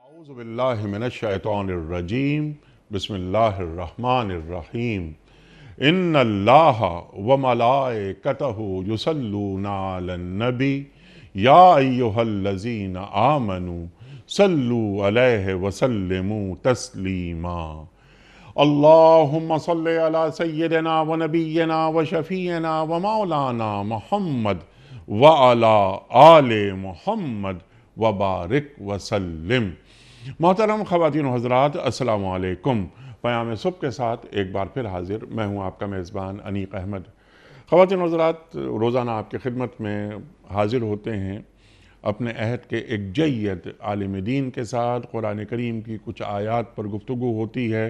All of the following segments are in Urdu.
اعوذ باللہ من الشیطان الرجیم بسم اللہ الرحمن الرحیم ان اللہ وملائکتہ یصلون علی النبی یا ایہا الذین آمنوا صلوا علیہ وسلموا تسلیما اللہم صلی علی سیدنا ونبینا وشفیعنا ومولانا محمد وعلی آل محمد وبارک وسلم۔ محترم خواتین و حضرات، السلام علیکم۔ پیام صبح کے ساتھ ایک بار پھر حاضر میں ہوں آپ کا میزبان انیق احمد۔ خواتین و حضرات، روزانہ آپ کی خدمت میں حاضر ہوتے ہیں اپنے عہد کے ایک جید عالم دین کے ساتھ۔ قرآن کریم کی کچھ آیات پر گفتگو ہوتی ہے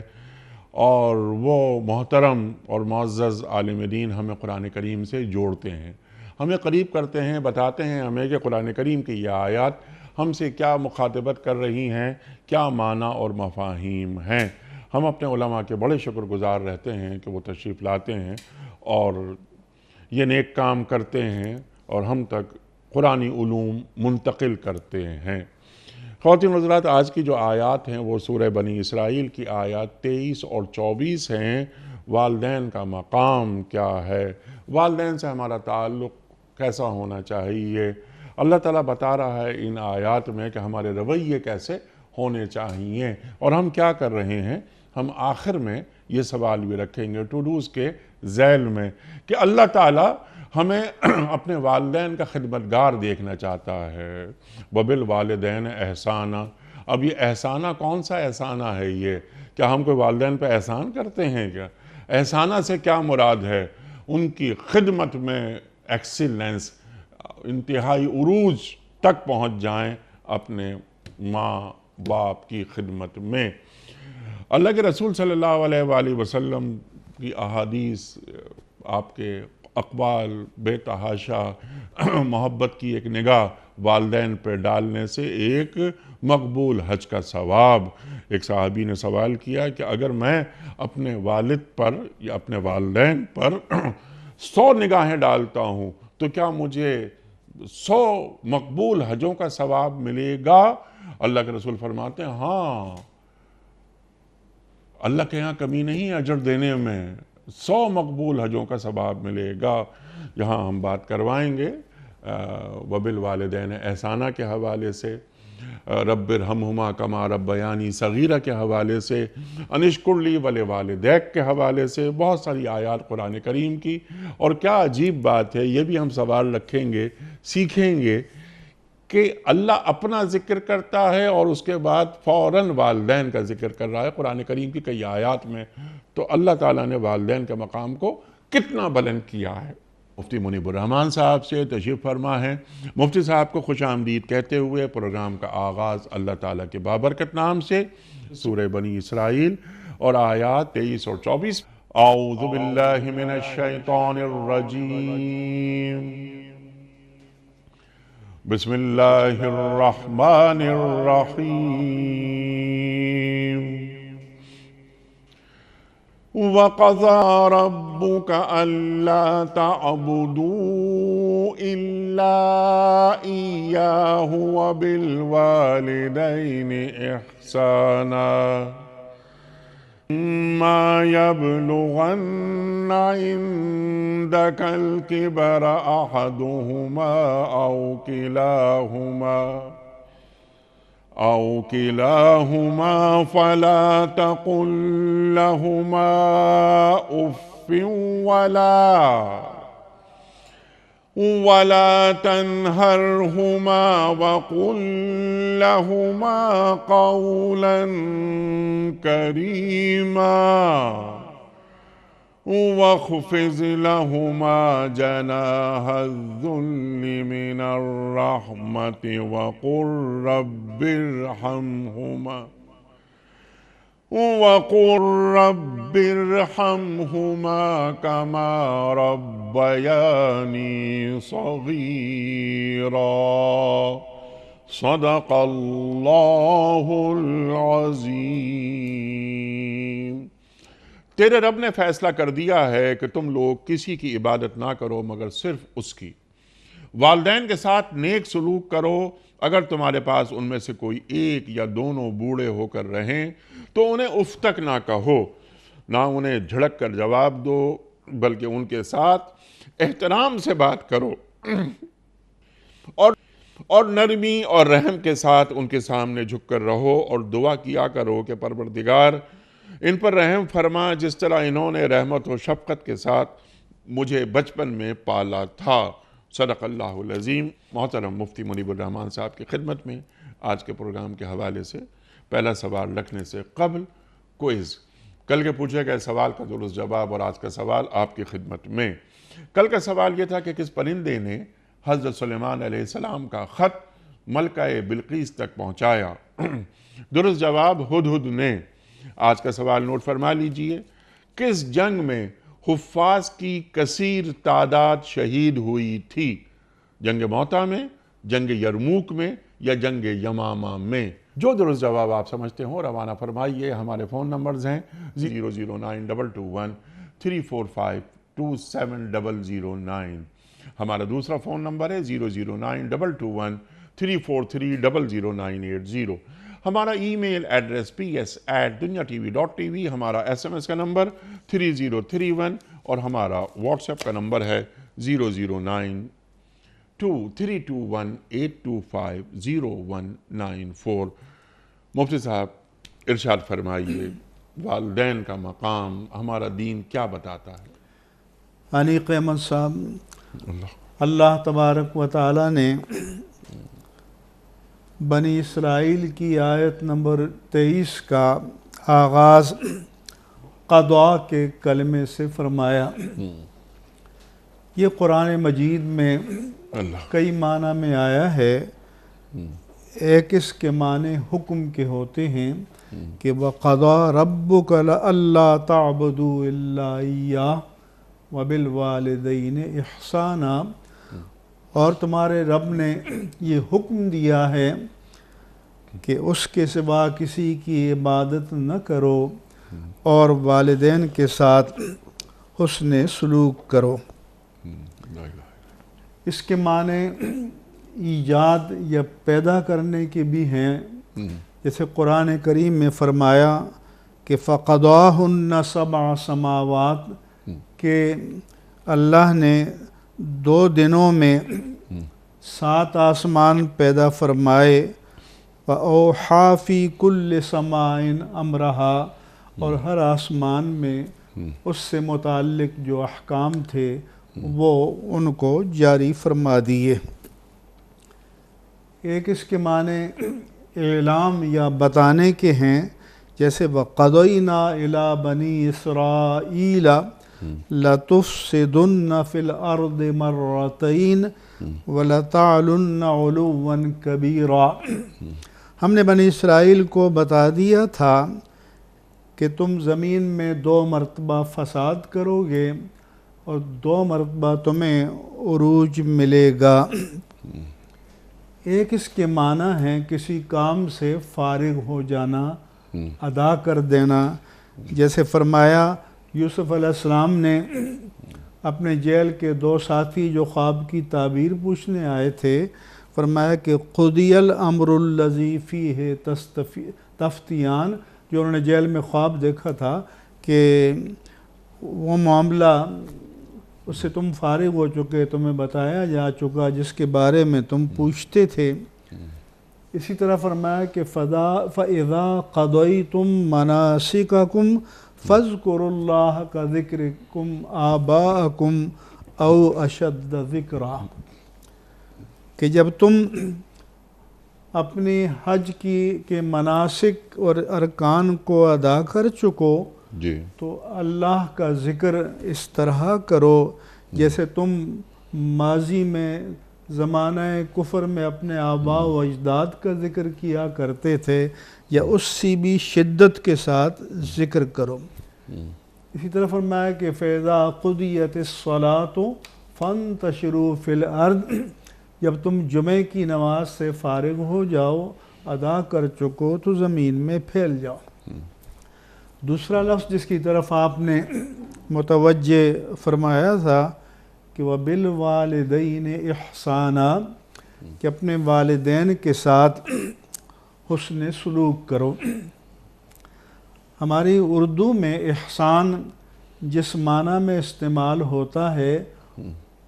اور وہ محترم اور معزز عالم دین ہمیں قرآن کریم سے جوڑتے ہیں، ہمیں قریب کرتے ہیں، بتاتے ہیں ہمیں کہ قرآن کریم کی یہ آیات ہم سے کیا مخاطبت کر رہی ہیں، کیا معنی اور مفاہیم ہیں۔ ہم اپنے علماء کے بڑے شکر گزار رہتے ہیں کہ وہ تشریف لاتے ہیں اور یہ نیک کام کرتے ہیں اور ہم تک قرآنی علوم منتقل کرتے ہیں۔ خواتین و حضرات، آج کی جو آیات ہیں وہ سورہ بنی اسرائیل کی آیات 23 اور 24 ہیں۔ والدین کا مقام کیا ہے، والدین سے ہمارا تعلق کیسا ہونا چاہیے، اللہ تعالیٰ بتا رہا ہے ان آیات میں کہ ہمارے رویے کیسے ہونے چاہیے اور ہم کیا کر رہے ہیں۔ ہم آخر میں یہ سوال بھی رکھیں گے ٹو ڈوز کے ذیل میں کہ اللہ تعالیٰ ہمیں اپنے والدین کا خدمتگار دیکھنا چاہتا ہے۔ وَبِالْوَالِدَيْنِ احسانہ۔ اب یہ احسانہ کون سا احسانہ ہے؟ یہ کیا ہم کوئی والدین پہ احسان کرتے ہیں کیا؟ احسانہ سے کیا مراد ہے؟ ان کی خدمت میں ایکسیلنس، انتہائی عروج تک پہنچ جائیں اپنے ماں باپ کی خدمت میں۔ اللہ کے رسول صلی اللہ علیہ وآلہ وسلم کی احادیث، آپ کے اقوال بے تحاشا محبت کی ایک نگاہ والدین پہ ڈالنے سے ایک مقبول حج کا ثواب۔ ایک صحابی نے سوال کیا کہ اگر میں اپنے والد پر یا اپنے والدین پر 100 نگاہیں ڈالتا ہوں تو کیا مجھے 100 مقبول حجوں کا ثواب ملے گا؟ اللہ کے رسول فرماتے ہیں ہاں، اللہ کے یہاں کمی نہیں اجر دینے میں، 100 مقبول حجوں کا ثواب ملے گا۔ یہاں ہم بات کروائیں گے وبالوالدین احسانہ کے حوالے سے، رب ارحمہما کما ربیانی صغیرہ کے حوالے سے، ان اشکر لی ولوالدیک کے حوالے سے، بہت ساری آیات قرآن کریم کی۔ اور کیا عجیب بات ہے، یہ بھی ہم سوال رکھیں گے، سیکھیں گے کہ اللہ اپنا ذکر کرتا ہے اور اس کے بعد فوراً والدین کا ذکر کر رہا ہے قرآن کریم کی کئی آیات میں۔ تو اللہ تعالیٰ نے والدین کے مقام کو کتنا بلند کیا ہے۔ مفتی منیب الرحمن صاحب سے تشریف فرما ہے۔ مفتی صاحب کو خوش آمدید کہتے ہوئے پروگرام کا آغاز اللہ تعالیٰ کے بابرکت نام سے، سورہ بنی اسرائیل اور آیات 23 اور 24۔ اعوذ باللہ من الشیطان الرجیم، بسم اللہ الرحمن الرحیم۔ وَقَضَىٰ رَبُّكَ أَلَّا تَعْبُدُوا إِلَّا إِيَّاهُ وَبِالْوَالِدَيْنِ إِحْسَانًا إِمَّا يَبْلُغَنَّ عِندَكَ الْكِبَرَ أَحَدُهُمَا أَوْ كِلَاهُمَا فَلَا تَقُل لَّهُمَا أُفٍّ وَلَا تَنْهَرْهُمَا وَقُل لَّهُمَا قَوْلًا كَرِيمًا وَاخْفِضْ لَهُمَا جَنَاحَ الذُّلِّ مِنَ الرَّحْمَةِ وَقُل رَّبِّ ارْحَمْهُمَا كَمَا رَبَّيَانِي صَغِيرًا۔ صدق اللہ العظیم۔ تیرے رب نے فیصلہ کر دیا ہے کہ تم لوگ کسی کی عبادت نہ کرو مگر صرف اس کی، والدین کے ساتھ نیک سلوک کرو، اگر تمہارے پاس ان میں سے کوئی ایک یا دونوں بوڑھے ہو کر رہیں تو انہیں اف تک نہ کہو، نہ انہیں جھڑک کر جواب دو، بلکہ ان کے ساتھ احترام سے بات کرو اور نرمی اور رحم کے ساتھ ان کے سامنے جھک کر رہو اور دعا کیا کرو کہ پروردگار ان پر رحم فرما جس طرح انہوں نے رحمت و شفقت کے ساتھ مجھے بچپن میں پالا تھا۔ صدق اللہ العظیم۔ محترم مفتی منیب الرحمان صاحب کی خدمت میں آج کے پروگرام کے حوالے سے پہلا سوال رکھنے سے قبل کوئز، کل کے پوچھے گئے سوال کا درست جواب اور آج کا سوال آپ کی خدمت میں۔ کل کا سوال یہ تھا کہ کس پرندے نے حضرت سلیمان علیہ السلام کا خط ملکہ بلقیس تک پہنچایا؟ درست جواب ہدہد نے۔ آج کا سوال نوٹ فرما لیجئے، کس جنگ میں حفاظ کی کثیر تعداد شہید ہوئی تھی؟ جنگ موتا میں، جنگ یرموک میں یا جنگ یمامہ میں؟ جو درست جواب آپ سمجھتے ہوں روانہ فرمائیے۔ ہمارے فون نمبرز ہیں 0092221 3452709، ہمارا دوسرا فون نمبر ہے 009221343000980، ہمارا ای میل ایڈریس ps@duniatv.tv، ہمارا SMS کا نمبر 3031 اور ہمارا واٹس ایپ کا نمبر ہے 009232182509194۔ مفتی صاحب ارشاد فرمائیے، والدین کا مقام ہمارا دین کیا بتاتا ہے؟ انیق احمد صاحب، اللہ تبارک و تعالیٰ نے بنی اسرائیل کی آیت نمبر 23 کا آغاز قضاء کے کلمے سے فرمایا۔ یہ قرآن مجید میں کئی معنی میں آیا ہے۔ ایک اس کے معنی حکم کے ہوتے ہیں کہ وَقَضَى رَبُّكَ أَلَّا تَعْبُدُوا إِلَّا إِيَّاهُ وَبِالْوَالِدَيْنِ إِحْسَانًا، اور تمہارے رب نے یہ حکم دیا ہے کہ اس کے سوا کسی کی عبادت نہ کرو اور والدین کے ساتھ حسن سلوک کرو۔ اس کے معنی ایجاد یا پیدا کرنے کے بھی ہیں، جیسے قرآن کریم میں فرمایا کہ فَقَضَاهُنَّ سَبْعَ سَمَاوَاتٍ، کہ اللہ نے 2 دنوں میں 7 آسمان پیدا فرمائے، وَأَوْحَىٰ فِي كُلِّ سَمَاءٍ أَمْرَهَا، اور ہر آسمان میں اس سے متعلق جو احکام تھے وہ ان کو جاری فرما دیے۔ ایک اس کے معنی اعلام یا بتانے کے ہیں، جیسے وَقَضَيْنَا إِلَىٰ بَنِي إِسْرَائِيلَ لَتُفْسِدُنَّ فِي الْأَرْضِ مَرَّتَيْنِ وَلَتَعْلُنَّ عُلُوًّا كَبِيرًا۔ ہم نے بنی اسرائیل کو بتا دیا تھا کہ تم زمین میں 2 مرتبہ فساد کرو گے اور 2 مرتبہ تمہیں عروج ملے گا۔ ایک اس کے معنی ہے کسی کام سے فارغ ہو جانا، ادا کر دینا، جیسے فرمایا یوسف علیہ السلام نے اپنے جیل کے 2 ساتھی جو خواب کی تعبیر پوچھنے آئے تھے، فرمایا کہ قُضِيَ الْأَمْرُ الَّذِي فِيهِ تَفْتِيَانِ، جو انہوں نے جیل میں خواب دیکھا تھا کہ وہ معاملہ اس سے تم فارغ ہو چکے، تمہیں بتایا جا چکا جس کے بارے میں تم پوچھتے تھے۔ اسی طرح فرمایا کہ فَإِذَا قَضَيْتُم مَنَاسِكَكُمْ فَاذْكُرُوا اللَّهَ كَذِكْرِكُمْ آبَاءَكُمْ أَوْ أَشَدَّ ذِكْرًا، کہ جب تم اپنی حج کے مناسک اور ارکان کو ادا کر چکو تو اللہ کا ذکر اس طرح کرو جیسے تم ماضی میں زمانہ کفر میں اپنے آباء و اجداد کا ذکر کیا کرتے تھے، یا اس سے بھی شدت کے ساتھ ذکر کرو۔ اسی طرح فرمایا کہ فَإِذَا قُضِيَتِ الصَّلَاةُ فَانْتَشِرُوا فِي الْأَرْضِ، جب تم جمعے کی نماز سے فارغ ہو جاؤ، ادا کر چکو، تو زمین میں پھیل جاؤ۔ دوسرا لفظ جس کی طرف آپ نے متوجہ فرمایا تھا کہ وَبِالْوَالِدَيْنِ احسانا، کہ اپنے والدین کے ساتھ حسن سلوک کرو۔ ہماری اردو میں احسان جس معنی میں استعمال ہوتا ہے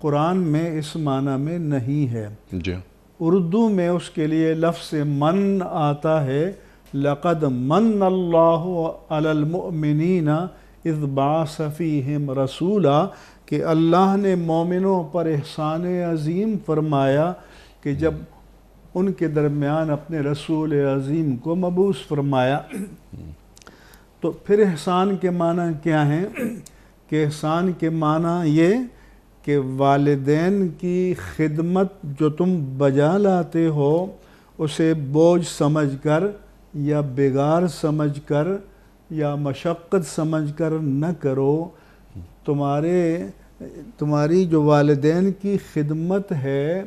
قرآن میں اس معنی میں نہیں ہے۔ جی اردو میں اس کے لیے لفظ من آتا ہے، لَقَدْ مَنَّ اللَّهُ عَلَى الْمُؤْمِنِينَ اِذْ بَعَثَ فِيهِمْ رَسُولًا، کہ اللہ نے مومنوں پر احسان عظیم فرمایا کہ جب ان کے درمیان اپنے رسول عظیم کو مبعوث فرمایا۔ تو پھر احسان کے معنی کیا ہیں؟ کہ احسان کے معنی یہ کہ والدین کی خدمت جو تم بجا لاتے ہو اسے بوجھ سمجھ کر یا بگار سمجھ کر یا مشقت سمجھ کر نہ کرو۔ تمہاری جو والدین کی خدمت ہے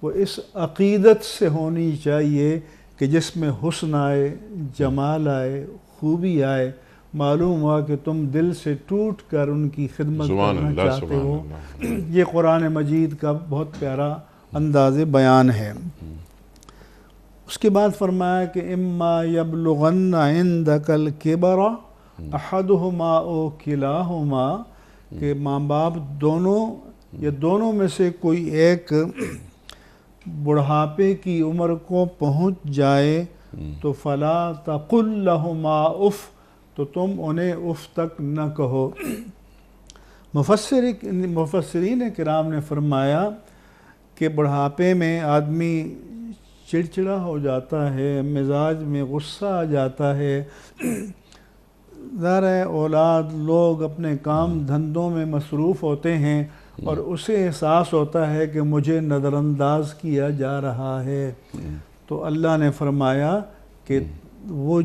وہ اس عقیدت سے ہونی چاہیے کہ جس میں حسن آئے، جمال آئے، خوبی آئے، معلوم ہوا کہ تم دل سے ٹوٹ کر ان کی خدمت کرنا چاہتے ہو۔ یہ قرآن مجید کا بہت پیارا انداز بیان ہے۔ اس کے بعد فرمایا کہ اما یبلغن عندک الکبر احدہما او کلاہما، کہ ماں باپ دونوں یا دونوں میں سے کوئی ایک بڑھاپے کی عمر کو پہنچ جائے تو فلا تقل لہما اف، تو تم انہیں اف تک نہ کہو۔ مفسرین کرام نے فرمایا کہ بڑھاپے میں آدمی چڑچڑا ہو جاتا ہے، مزاج میں غصہ آ جاتا ہے، ظاہر ہے اولاد لوگ اپنے کام دھندوں میں مصروف ہوتے ہیں اور اسے احساس ہوتا ہے کہ مجھے نظر انداز کیا جا رہا ہے۔ تو اللہ نے فرمایا کہ وہ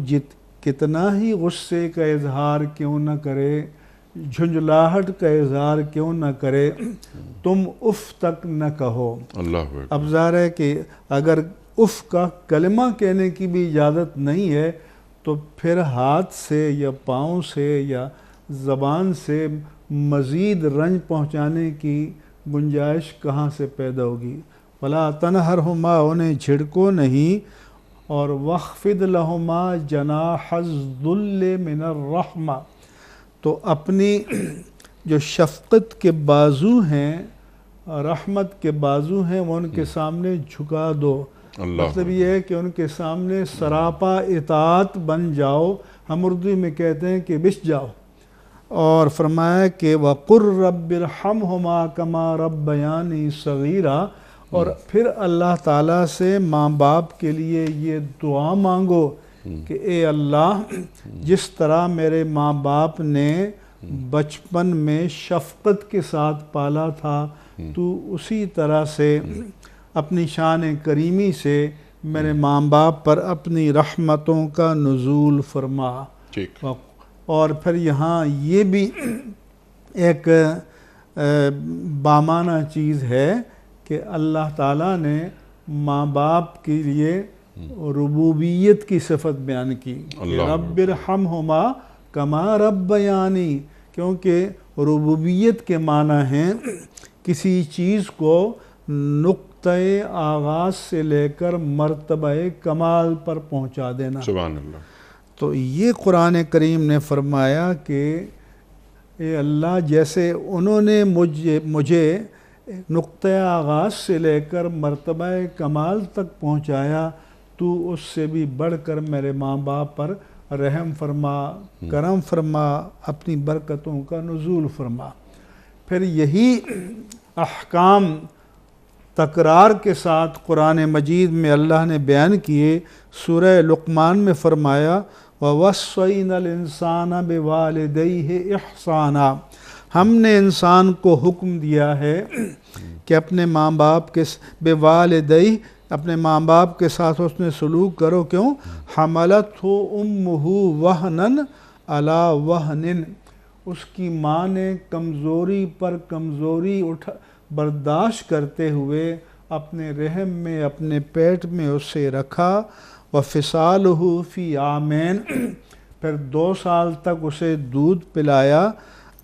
کتنا ہی غصے کا اظہار کیوں نہ کرے، جھنجھلاہٹ کا اظہار کیوں نہ کرے، تم اف تک نہ کہو۔ اب ظاہر ہے کہ اگر اف کا کلمہ کہنے کی بھی اجازت نہیں ہے تو پھر ہاتھ سے یا پاؤں سے یا زبان سے مزید رنج پہنچانے کی گنجائش کہاں سے پیدا ہوگی؟ وَلَا تَنْهَرْهُمَا، انہیں جھڑکو نہیں، اور وَخْفِضْ لَهُمَا جَنَاحَ الذُّلِّ مِنَ الرَّحْمَةِ، تو اپنی جو شفقت کے بازو ہیں، رحمت کے بازو ہیں، وہ ان کے سامنے جھکا دو۔ مطلب یہ ہے کہ ان کے سامنے سراپا اطاعت بن جاؤ، ہم اردو میں کہتے ہیں کہ بچ جاؤ۔ اور فرمایا کہ وَقُرْ رَبِّ ارْحَمْهُمَا كَمَا رَبَّيَانِي صَغِيرًا، اور پھر اللہ تعالیٰ سے ماں باپ کے لیے یہ دعا مانگو کہ اے اللہ، جس طرح میرے ماں باپ نے بچپن میں شفقت کے ساتھ پالا تھا، تو اسی طرح سے اپنی شان کریمی سے میرے ماں باپ پر اپنی رحمتوں کا نزول فرما۔ اور پھر یہاں یہ بھی ایک بامانہ چیز ہے کہ اللہ تعالیٰ نے ماں باپ کے لیے ربوبیت کی صفت بیان کی، رب ارحمہما کما ربیانی، کیونکہ ربوبیت کے معنی ہیں کسی چیز کو نقطۂ آغاز سے لے کر مرتبہ کمال پر پہنچا دینا۔ سبحان اللہ۔ تو یہ قرآن کریم نے فرمایا کہ اے اللہ، جیسے انہوں نے مجھے نقطۂ آغاز سے لے کر مرتبہ کمال تک پہنچایا، تو اس سے بھی بڑھ کر میرے ماں باپ پر رحم فرما، کرم فرما، اپنی برکتوں کا نزول فرما۔ پھر یہی احکام تکرار کے ساتھ قرآن مجید میں اللہ نے بیان کیے۔ سورہ لقمان میں فرمایا وَوَصَّيْنَا الْإِنسَانَ بِوَالِدَيْهِ إِحْسَانًا، ہم نے انسان کو حکم دیا ہے کہ اپنے ماں باپ کے بِوَالِدَيْهِ، اپنے ماں باپ کے ساتھ اس نے سلوک کرو۔ کیوں؟ حَمَلَتْهُ أُمُّهُ وَهْنًا عَلَى وَهْنٍ، اس کی ماں نے کمزوری پر کمزوری برداشت کرتے ہوئے اپنے رحم میں، اپنے پیٹ میں اسے رکھا۔ وَفِصَالُهُ فِي عَامَيْنِ، پھر 2 سال تک اسے دودھ پلایا۔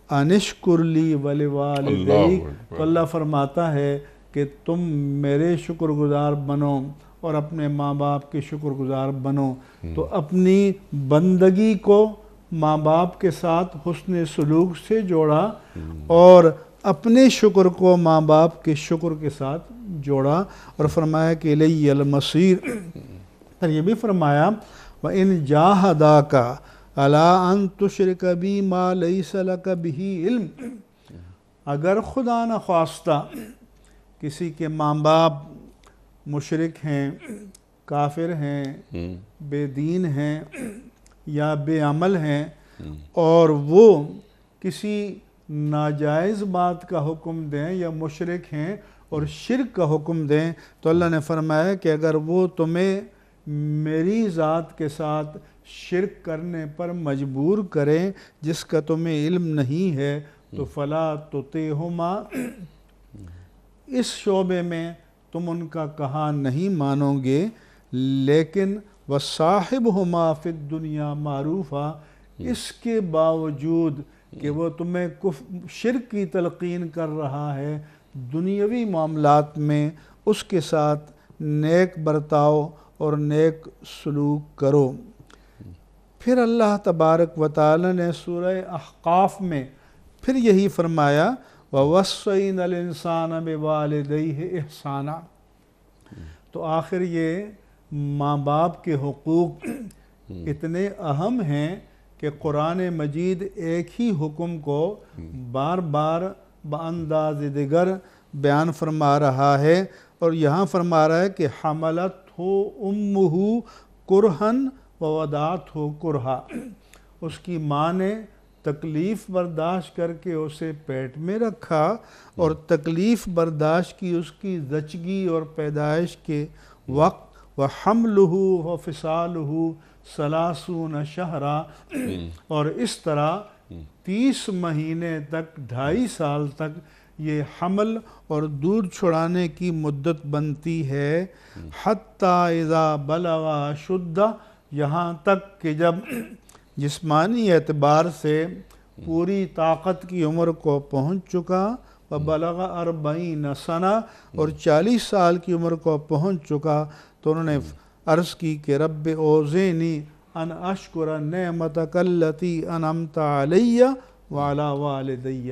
انشکر لی ولوالدیک، تو اللہ فرماتا ہے کہ تم میرے شکر گزار بنو اور اپنے ماں باپ کے شکر گزار بنو۔ تو اپنی بندگی کو ماں باپ کے ساتھ حسن سلوک سے جوڑا اور اپنے شکر کو ماں باپ کے شکر کے ساتھ جوڑا، اور فرمایا کہ الی المصیر۔ اور یہ بھی فرمایا وَإِن جَاهَدَاكَ عَلَىٰ أَن تُشْرِكَ بِي مَا لَيْسَ لَكَ بِهِ علم، اگر خدا نخواستہ کسی کے ماں باپ مشرک ہیں، کافر ہیں، بے دین ہیں یا بے عمل ہیں، اور وہ کسی ناجائز بات کا حکم دیں یا مشرک ہیں اور شرک کا حکم دیں، تو اللہ نے فرمایا کہ اگر وہ تمہیں میری ذات کے ساتھ شرک کرنے پر مجبور کریں جس کا تمہیں علم نہیں ہے، تو فلا تطیعہما، اس شعبے میں تم ان کا کہا نہیں مانو گے، لیکن وصاحبہما فی الدنیا معروفا، اس کے باوجود کہ وہ تمہیں شرک کی تلقین کر رہا ہے، دنیاوی معاملات میں اس کے ساتھ نیک برتاؤ اور نیک سلوک کرو۔ پھر اللہ تبارک و تعالی نے سورہ احقاف میں پھر یہی فرمایا وَوَصَّيْنَا الْإِنسَانَ بِوَالِدَيْهِ إِحْسَانًا۔ تو آخر یہ ماں باپ کے حقوق اتنے اہم ہیں کہ قرآن مجید ایک ہی حکم کو بار بار بانداز دیگر بیان فرما رہا ہے، اور یہاں فرما رہا ہے کہ حملت ہو امہ کرہن ووضعت ہو کرہا، اس کی ماں نے تکلیف برداشت کر کے اسے پیٹ میں رکھا اور تکلیف برداشت کی اس کی زچگی اور پیدائش کے وقت، وحملہ وفصالہ ثلاثون شہرا، اور اس طرح 30 مہینے تک 2.5 سال تک یہ حمل اور دودھ چھڑانے کی مدت بنتی ہے، حتی اذا بلغ اشدہ، یہاں تک کہ جب جسمانی اعتبار سے پوری طاقت کی عمر کو پہنچ چکا، وبلغ 40 سنہ، اور 40 سال کی عمر کو پہنچ چکا، تو انہوں نے عرض کی کہ رب اوزینی ان اشکر نعمتک التی انعمت علی وعلی والدی،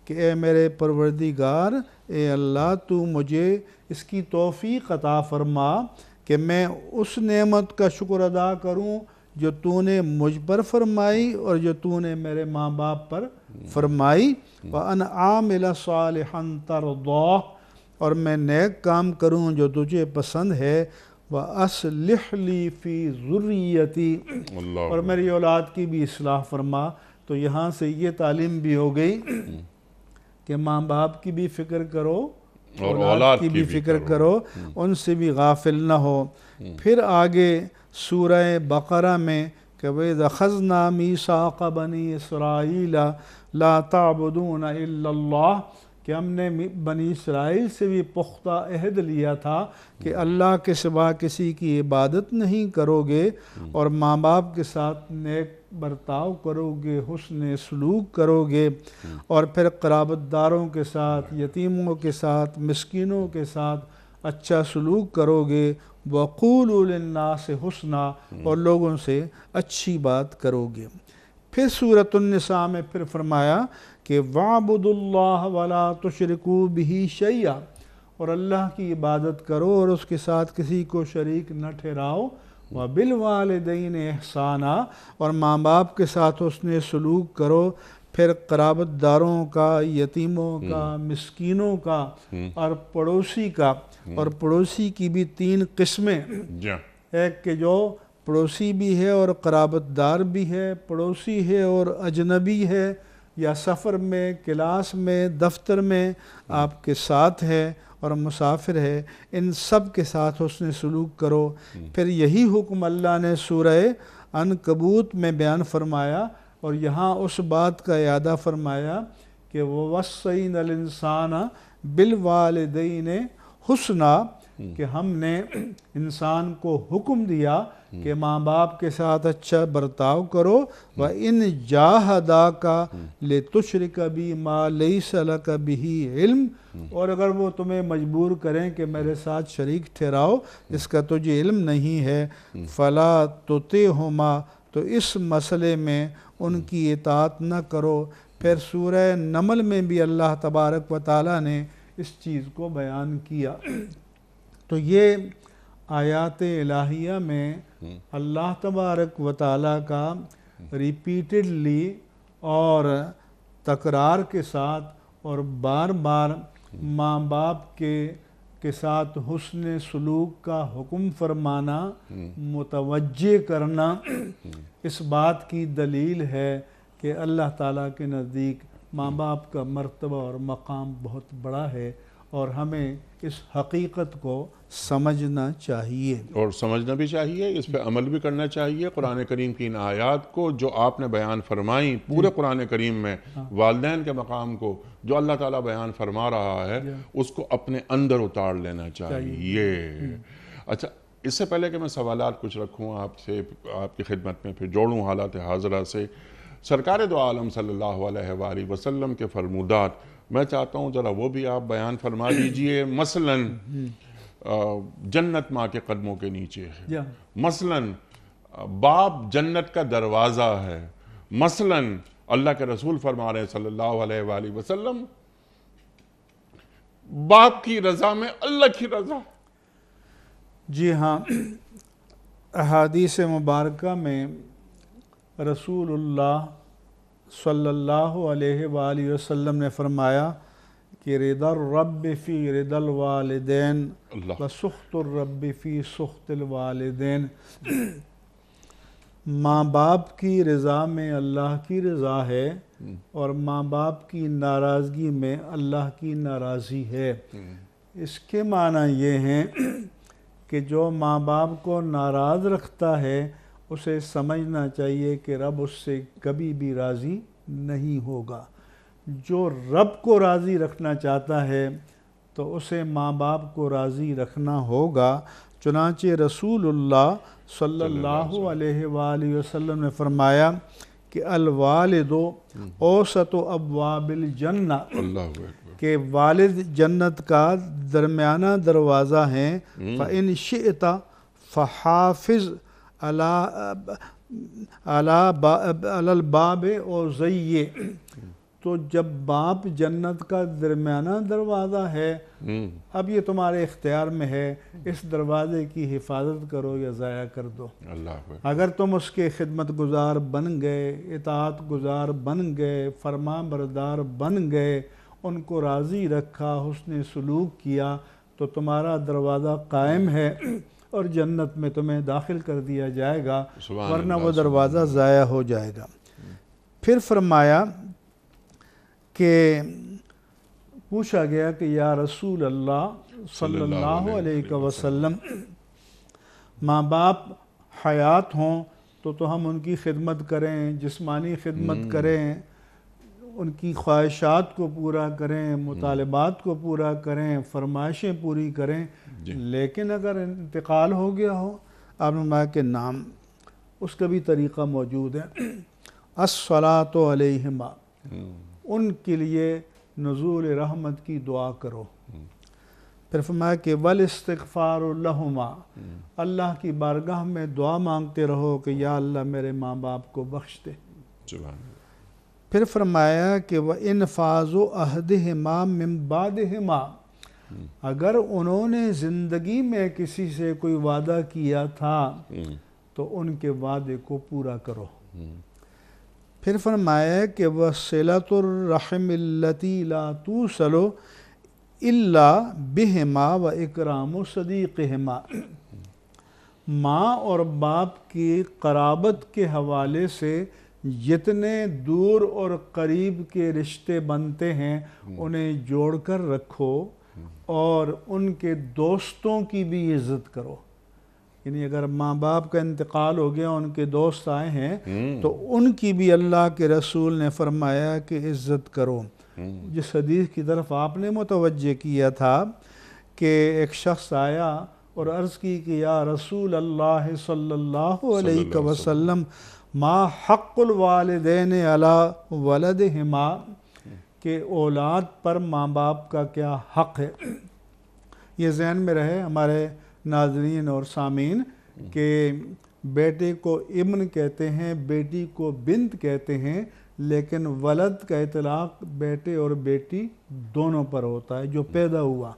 کہ اے میرے پروردگار، اے اللہ تو مجھے اس کی توفیق عطا فرما کہ میں اس نعمت کا شکر ادا کروں جو تو نے مجھ پر فرمائی اور جو تو نے میرے ماں باپ پر فرمائی، وَأَنْ عَامِلَ صَالِحًا تَرْضَاهُ، اور میں نیک کام کروں جو تجھے پسند ہے، وَأَصْلِحْ لِي فِي ذُرِّيَّتِي، اور میری اولاد کی بھی اصلاح فرما۔ تو یہاں سے یہ تعلیم بھی ہو گئی کہ ماں باپ کی بھی فکر کرو اور اولاد کی بھی فکر کرو، ان سے بھی غافل نہ ہو۔ پھر آگے سورہ بقرہ میں کہ وَإِذْ أَخَذْنَا مِيثَاقَ بَنِي إِسْرَائِيلَ لَا تَعْبُدُونَ إِلَّا اللَّهَ، کہ ہم نے بنی اسرائیل سے بھی پختہ عہد لیا تھا کہ اللہ کے سوا کسی کی عبادت نہیں کرو گے، اور ماں باپ کے ساتھ نیک برتاؤ کرو گے، حسن سلوک کرو گے، اور پھر قرابت داروں کے ساتھ، یتیموں کے ساتھ، مسکینوں کے ساتھ اچھا سلوک کرو گے، وَقُولُوا لِلنَّاسِ حُسْنًا، اور لوگوں سے اچھی بات کرو گے۔ پھر سورۃ النساء میں پھر فرمایا کہ وَاعْبُدُوا اللَّهَ وَلَا تُشْرِكُوا بِهِ شَيْئًا، اور اللہ کی عبادت کرو اور اس کے ساتھ کسی کو شریک نہ ٹھہراؤ، وَبِالْوَالِدَيْنِ إِحْسَانًا، اور ماں باپ کے ساتھ حسن سلوک کرو، پھر قرابت داروں کا، یتیموں کا، مسکینوں کا اور پڑوسی کا، اور پڑوسی کی بھی 3 قسمیں، ایک کہ جو پڑوسی بھی ہے اور قرابت دار بھی ہے، پڑوسی ہے اور اجنبی ہے، یا سفر میں، کلاس میں، دفتر میں آپ کے ساتھ ہے اور مسافر ہے، ان سب کے ساتھ حسن سلوک کرو۔ پھر یہی حکم اللہ نے سورہ عنکبوت میں بیان فرمایا، اور یہاں اس بات کا اعادہ فرمایا کہ وَوَصَّيْنَا الْإِنسَانَ بِالْوَالِدَيْنِ حُسْنًا، کہ ہم نے انسان کو حکم دیا کہ ماں باپ کے ساتھ اچھا برتاؤ کرو وَإِنْ جَاهَدَاكَ لِتُشْرِكَ بِي مَا لَيْسَ لَكَ بِهِ علم، اور اگر وہ تمہیں مجبور کریں کہ میرے ساتھ شریک ٹھہراؤ اس کا تجھے علم نہیں ہے، فَلَا تُطِعْهُمَا، تو اس مسئلے میں ان کی اطاعت نہ کرو۔ پھر سورہ نمل میں بھی اللہ تبارک و تعالیٰ نے اس چیز کو بیان کیا۔ تو یہ آیات الہیہ میں اللہ تبارک و تعالیٰ کا ریپیٹڈلی اور تکرار کے ساتھ اور بار بار ماں باپ کے ساتھ حسن سلوک کا حکم فرمانا، متوجہ کرنا، اس بات کی دلیل ہے کہ اللہ تعالیٰ کے نزدیک ماں باپ کا مرتبہ اور مقام بہت بڑا ہے، اور ہمیں اس حقیقت کو سمجھنا چاہیے اور سمجھنا بھی چاہیے، اس پہ عمل بھی کرنا چاہیے۔ قرآن کریم کی ان آیات کو جو آپ نے بیان فرمائیں، پورے قرآن کریم میں والدین کے مقام کو جو اللہ تعالیٰ بیان فرما رہا ہے اس کو اپنے اندر اتار لینا چاہیے۔ اچھا، اس سے پہلے کہ میں سوالات کچھ رکھوں آپ سے، آپ کی خدمت میں پھر جوڑوں حالات حاضرہ سے، سرکار دو عالم صلی اللہ علیہ وآلہ وسلم کے فرمودات میں چاہتا ہوں ذرا وہ بھی آپ بیان فرما دیجئے۔ مثلاً جنت ماں کے قدموں کے نیچے ہے، مثلاً باپ جنت کا دروازہ ہے، مثلاً اللہ کے رسول فرما رہے ہیں صلی اللہ علیہ وآلہ وسلم باپ کی رضا میں اللہ کی رضا۔ جی ہاں، احادیث مبارکہ میں رسول اللہ صلی اللہ علیہ وآلہ وسلم نے فرمایا کہ رضا الرب فی رضا الوالدین وسخط الرب فی سخط الوالدین، ماں باپ کی رضا میں اللہ کی رضا ہے اور ماں باپ کی ناراضگی میں اللہ کی ناراضی ہے۔ اس کے معنی یہ ہیں کہ جو ماں باپ کو ناراض رکھتا ہے اسے سمجھنا چاہیے کہ رب اس سے کبھی بھی راضی نہیں ہوگا۔ جو رب کو راضی رکھنا چاہتا ہے تو اسے ماں باپ کو راضی رکھنا ہوگا۔ چنانچہ رسول اللہ صلی اللہ علیہ وآلہ وسلم نے فرمایا کہ الوالد اوسط ابواب الجنہ، کہ والد جنت کا درمیانہ دروازہ ہیں۔ فَإِنْ شِئْتَ فَحَافِظْ عَلَى الْبَابِ وَزَيِّ، تو جب باپ جنت کا درمیانہ دروازہ ہے، اب یہ تمہارے اختیار میں ہے، اس دروازے کی حفاظت کرو یا ضائع کر دو۔ اگر تم اس کے خدمت گزار بن گئے، اطاعت گزار بن گئے، فرما بردار بن گئے، ان کو راضی رکھا، حسن سلوک کیا، تو تمہارا دروازہ قائم ہے اور جنت میں تمہیں داخل کر دیا جائے گا، ورنہ وہ دروازہ ضائع ہو جائے گا۔ پھر فرمایا کہ پوچھا گیا کہ یا رسول اللہ صلی اللہ علیہ وسلم، ماں باپ حیات ہوں تو ہم ان کی خدمت کریں، جسمانی خدمت کریں، ان کی خواہشات کو پورا کریں، مطالبات کو پورا کریں، فرمائشیں پوری کریں، لیکن اگر انتقال ہو گیا ہو، آپ نے فرمایا کہ نام اس کا بھی طریقہ موجود ہے۔ الصلاۃ علیہما، ان کے لیے نزول رحمت کی دعا کرو۔ پھر فرمایا کہ والاستغفار لہما، اللہ کی بارگاہ میں دعا مانگتے رہو کہ یا اللہ میرے ماں باپ کو بخش دے۔ پھر فرمایا کہ وَإِنْفَاذُ عَهْدِهِمَا مِنْ بَعْدِهِمَا، اگر انہوں نے زندگی میں کسی سے کوئی وعدہ کیا تھا تو ان کے وعدے کو پورا کرو۔ پھر فرمایا کہ وَصِلَةُ الرَّحِمِ الَّتِي لَا تُوصَلُ إِلَّا بِهِمَا وَإِكْرَامُ صَدِيقِهِمَا، ماں اور باپ کی قرابت کے حوالے سے جتنے دور اور قریب کے رشتے بنتے ہیں انہیں جوڑ کر رکھو، اور ان کے دوستوں کی بھی عزت کرو۔ یعنی اگر ماں باپ کا انتقال ہو گیا، ان کے دوست آئے ہیں تو ان کی بھی اللہ کے رسول نے فرمایا کہ عزت کرو۔ جس حدیث کی طرف آپ نے متوجہ کیا تھا کہ ایک شخص آیا اور عرض کی کہ یا رسول اللہ صلی اللہ علیہ وسلم ما حق الوالدین علی ولدہما، کہ اولاد پر ماں باپ کا کیا حق ہے۔ یہ ذہن میں رہے ہمارے ناظرین اور سامعین کہ بیٹے کو ابن کہتے ہیں، بیٹی کو بنت کہتے ہیں، لیکن ولد کا اطلاق بیٹے اور بیٹی دونوں پر ہوتا ہے جو پیدا ہوا۔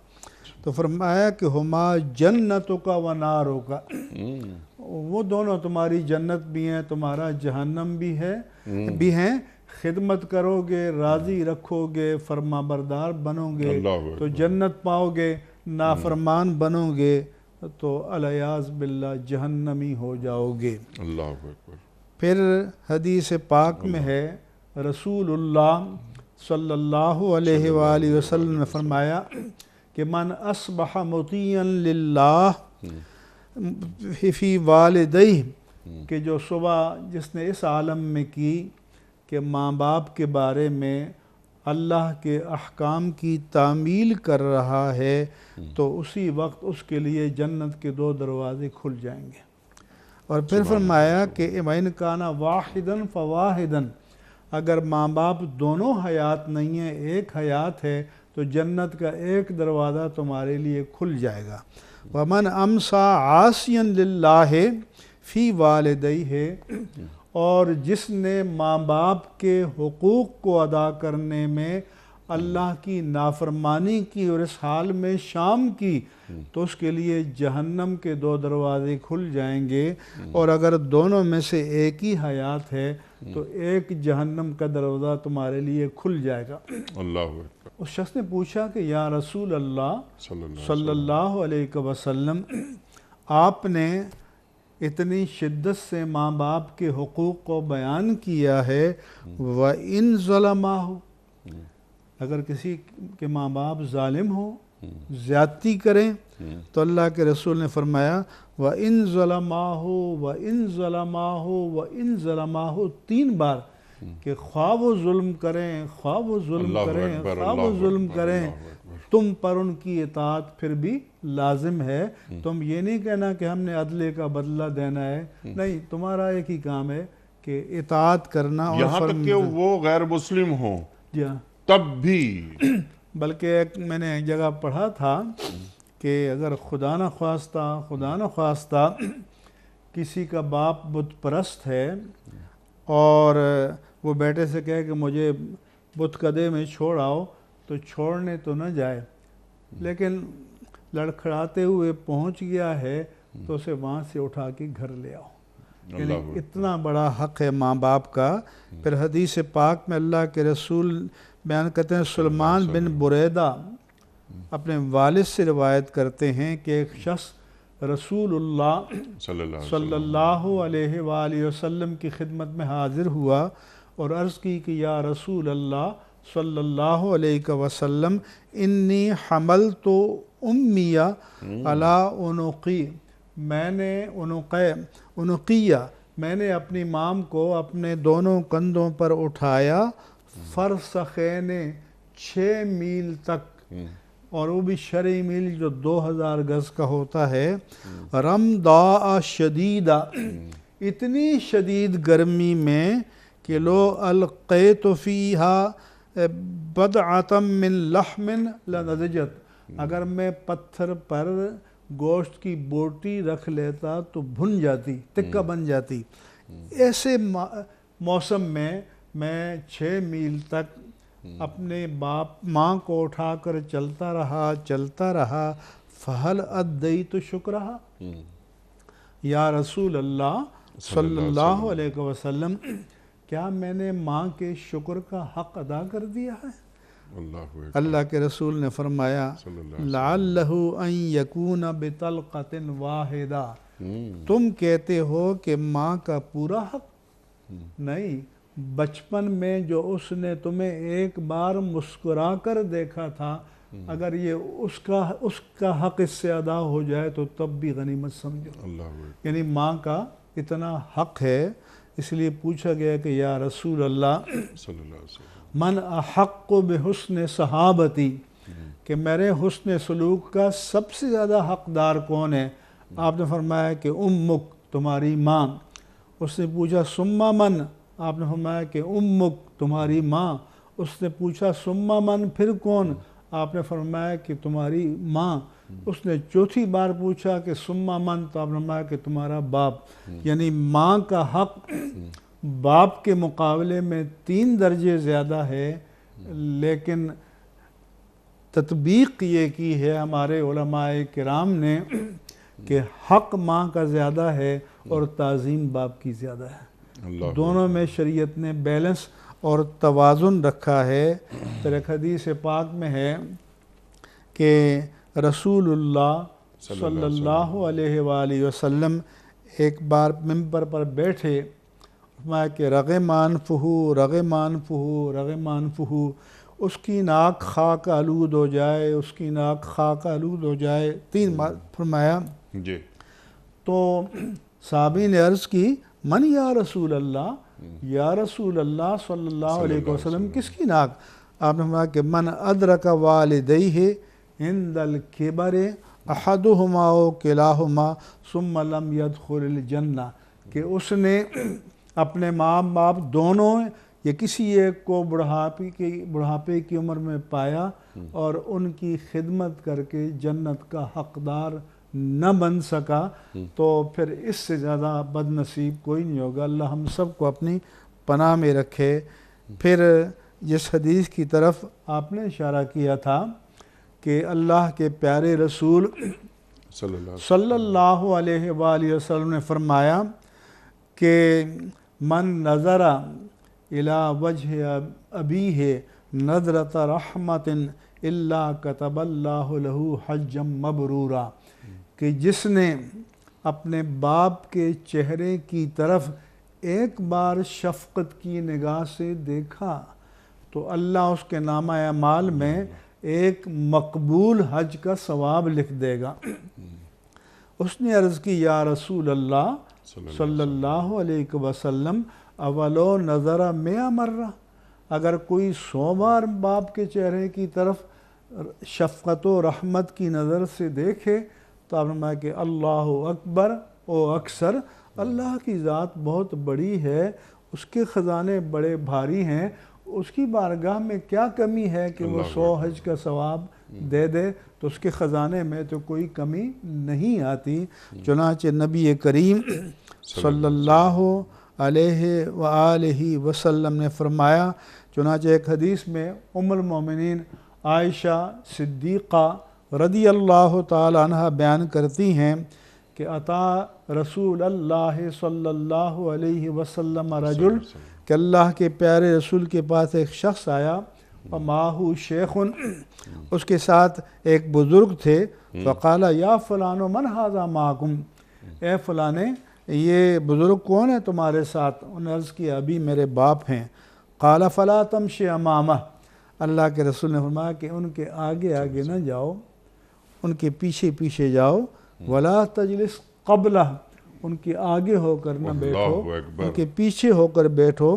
تو فرمایا کہ ہما جنتوں کا و ناروں کا، وہ دونوں تمہاری جنت بھی ہیں، تمہارا جہنم بھی ہیں، خدمت کرو گے، راضی رکھو گے، فرما بردار بنو گے تو جنت پاؤ گے، نافرمان بنو گے تو الیاذ باللہ جہنمی ہو جاؤ گے۔ اللہ اکبر۔ پھر حدیث پاک میں ہے رسول اللہ صلی اللہ علیہ وآلہ وسلم نے فرمایا کہ من اصبح مطیعا للہ فی والدیہ، کہ جو صبح جس نے اس عالم میں کی کہ ماں باپ کے بارے میں اللہ کے احکام کی تعمیل کر رہا ہے تو اسی وقت اس کے لیے جنت کے 2 دروازے کھل جائیں گے۔ اور پھر فرمایا کہ وَإِنْ كَانَ وَاحِدًا فَوَاحِدًا، اگر ماں باپ دونوں حیات نہیں ہیں، ایک حیات ہے تو جنت کا ایک دروازہ تمہارے لیے کھل جائے گا۔ وَمَنْ أَمْسَى عَاصِيًا لِلَّهِ فِي وَالِدَيْهِ، اور جس نے ماں باپ کے حقوق کو ادا کرنے میں اللہ کی نافرمانی کی اور اس حال میں شام کی تو اس کے لیے جہنم کے 2 دروازے کھل جائیں گے، اور اگر دونوں میں سے ایک ہی حیات ہے تو ایک جہنم کا دروازہ تمہارے لیے کھل جائے گا۔ اللہ اکبر۔ اس شخص نے پوچھا کہ یا رسول اللہ صلی اللہ علیہ وسلم، آپ نے اتنی شدت سے ماں باپ کے حقوق کو بیان کیا ہے، وَإِن ظَلَمَاهُ، اگر کسی کے ماں باپ ظالم ہو، زیادتی کریں، تو اللہ کے رسول نے فرمایا وَإِن ظَلَمَاهُ وَإِن ظَلَمَاهُ وَإِن ظَلَمَاهُ 3 بار، کہ خواہ وہ ظلم کریں، خواہ وہ ظلم کریں، خواہ وہ ظلم کریں، تم پر ان کی اطاعت پھر بھی لازم ہے۔ تم یہ نہیں کہنا کہ ہم نے عدلے کا بدلہ دینا ہے، نہیں، تمہارا ایک ہی کام ہے کہ اطاعت کرنا اور یہاں تک کہ وہ غیر مسلم ہوں جی ہاں، تب بھی۔ بلکہ میں نے ایک جگہ پڑھا تھا کہ اگر خدا نخواستہ کسی کا باپ بت پرست ہے اور وہ بیٹے سے کہے کہ مجھے بت کدے میں چھوڑ آؤ، تو چھوڑنے تو نہ جائے، لیکن لڑکھڑاتے ہوئے پہنچ گیا ہے تو اسے وہاں سے اٹھا کے گھر لے آؤ۔ یعنی اتنا بڑا حق ہے ماں باپ کا۔ پھر حدیث پاک میں اللہ کے رسول بیان کرتے ہیں، سلمان بن بریدہ اپنے والد سے روایت کرتے ہیں کہ ایک شخص رسول اللہ صلی اللہ علیہ وآلہ وسلم کی خدمت میں حاضر ہوا اور عرض کی کہ یا رسول اللہ صلی اللہ علیہ وسلم، انی حملت امیہ علی عنقی، میں نے اپنی مام کو اپنے دونوں کندھوں پر اٹھایا، فرسخین 6 میل تک، اور وہ بھی شرعی میل جو 2000 گز کا ہوتا ہے، رمضاء شدیدہ، اتنی شدید گرمی میں کہ لو القیت فیہا بدعۃ من لحم لنضجت، اگر میں پتھر پر گوشت کی بوٹی رکھ لیتا تو بھن جاتی، تکہ بن جاتی۔ ایسے موسم میں 6 میل تک اپنے ماں کو اٹھا کر چلتا رہا، فہل ادیت شکرہا، یا رسول اللہ صلی اللہ علیہ وسلم، کیا میں نے ماں کے شکر کا حق ادا کر دیا ہے؟ اللہ کے رسول نے فرمایا لعلہ ان یکون بطلقۃ واحدہ، تم کہتے ہو کہ ماں کا پورا حق نہیں، بچپن میں جو اس نے تمہیں ایک بار مسکرا کر دیکھا تھا، اگر یہ اس کا حق اس سے ادا ہو جائے تو تب بھی غنیمت سمجھو۔ یعنی ماں کا اتنا حق ہے، اس لیے پوچھا گیا کہ یا رسول اللہ من احق بحسن صحابتی، کہ میرے حسن سلوک کا سب سے زیادہ حقدار کون ہے؟ آپ نے فرمایا کہ امک، تمہاری ماں۔ اس نے پوچھا ثم من؟ آپ نے فرمایا کہ امک، تمہاری ماں۔ اس نے پوچھا ثم من، پھر کون؟ آپ نے فرمایا کہ تمہاری ماں۔ اس نے چوتھی بار پوچھا کہ ثم من، تو آپ نے فرمایا کہ تمہارا باپ۔ یعنی ماں کا حق باپ کے مقابلے میں 3 درجے زیادہ ہے، لیکن تطبیق یہ کی ہے ہمارے علماء کرام نے کہ حق ماں کا زیادہ ہے اور تعظیم باپ کی زیادہ ہے۔ دونوں میں شریعت نے بیلنس اور توازن رکھا ہے۔ پھر ایک حدیث پاک میں ہے کہ رسول اللہ صلی اللہ علیہ وآلہ وسلم ایک بار ممبر پر بیٹھے، فرمایا کہ رغم انفہ رغم انفہ رغم انفہ، اس کی ناک خاک آلود ہو جائے، اس کی ناک خاک آلود ہو جائے، 3 بار فرمایا۔ جی تو صحابی نے عرض کی من یا رسول اللہ، یا رسول اللہ صلی اللہ علیہ وسلم کس کی ناک؟ آپ نے فرمایا کہ من ادرک والدیہ عند الکبر احدہما او کلاہما ثم لم يدخل الجنہ، کہ اس نے اپنے ماں باپ دونوں یا کسی ایک کو بڑھاپے کی عمر میں پایا اور ان کی خدمت کر کے جنت کا حقدار نہ بن سکا، تو پھر اس سے زیادہ بد نصیب کوئی نہیں ہوگا۔ اللہ ہم سب کو اپنی پناہ میں رکھے۔ پھر جس حدیث کی طرف آپ نے اشارہ کیا تھا کہ اللہ کے پیارے رسول صلی اللہ علیہ وآلہ وسلم نے فرمایا کہ من نظر الی وجہ ابیہ نظرۃ رحمت الا کتب اللہ لہ حجا مبرورا، کہ جس نے اپنے باپ کے چہرے کی طرف ایک بار شفقت کی نگاہ سے دیکھا تو اللہ اس کے نامہ اعمال میں ایک مقبول حج کا ثواب لکھ دے گا۔ اس نے عرض کی یا رسول اللہ صلی اللہ علیہ وسلم اولو نظر مئہ مرہ، اگر کوئی 100 بار باپ کے چہرے کی طرف شفقت و رحمت کی نظر سے دیکھے تو آپ نے فرمایا کہ اللہ اکبر او اکثر، اللہ کی ذات بہت بڑی ہے، اس کے خزانے بڑے بھاری ہیں، اس کی بارگاہ میں کیا کمی ہے کہ وہ 100 حج کا ثواب دے دے، تو اس کے خزانے میں تو کوئی کمی نہیں آتی۔ چنانچہ نبی کریم صلی اللہ علیہ وآلہ وسلم نے فرمایا، چنانچہ ایک حدیث میں ام المومنین عائشہ صدیقہ رضی اللہ تعالی عنہ بیان کرتی ہیں کہ عطا رسول اللہ صلی اللہ علیہ وسلم رجل، کہ اللہ کے پیارے رسول کے پاس ایک شخص آیا، ومعہ شیخ، اس کے ساتھ ایک بزرگ تھے، فقال یا فلان من ھذا معکم، اے فلانے یہ بزرگ کون ہے تمہارے ساتھ؟ انہوں نے عرض کیا ابھی میرے باپ ہیں۔ قال فلا تمشی امامہ، اللہ کے رسول نے فرمایا کہ ان کے آگے آگے نہ جاؤ، ان کے پیچھے پیچھے جاؤ، ولا تجلس قبلہ، ان کے آگے ہو کر نہ بیٹھو، ان کے پیچھے ہو کر بیٹھو،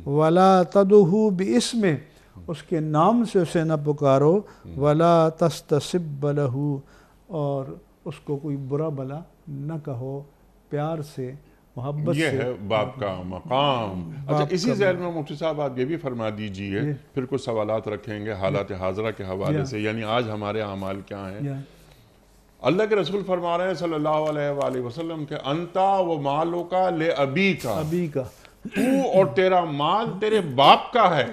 ولا تدعو باسمہ، اس کے نام سے اسے نہ پکارو، ولا تستسب لہ، اور اس کو کوئی برا بلا نہ کہو، پیار سے محبت سے۔ یہ ہے باپ کا مقام۔ اچھا اسی ذیل میں مفتی صاحب آپ یہ بھی فرما دیجئے، پھر کچھ سوالات رکھیں گے حالات حاضرہ کے حوالے سے، یعنی آج ہمارے اعمال کیا ہیں۔ اللہ کے رسول فرما رہے ہیں صلی اللہ علیہ وآلہ وسلم کہ انتا و مالوکا لے ابی کا، ابی کا، تو اور تیرا مال تیرے باپ کا ہے۔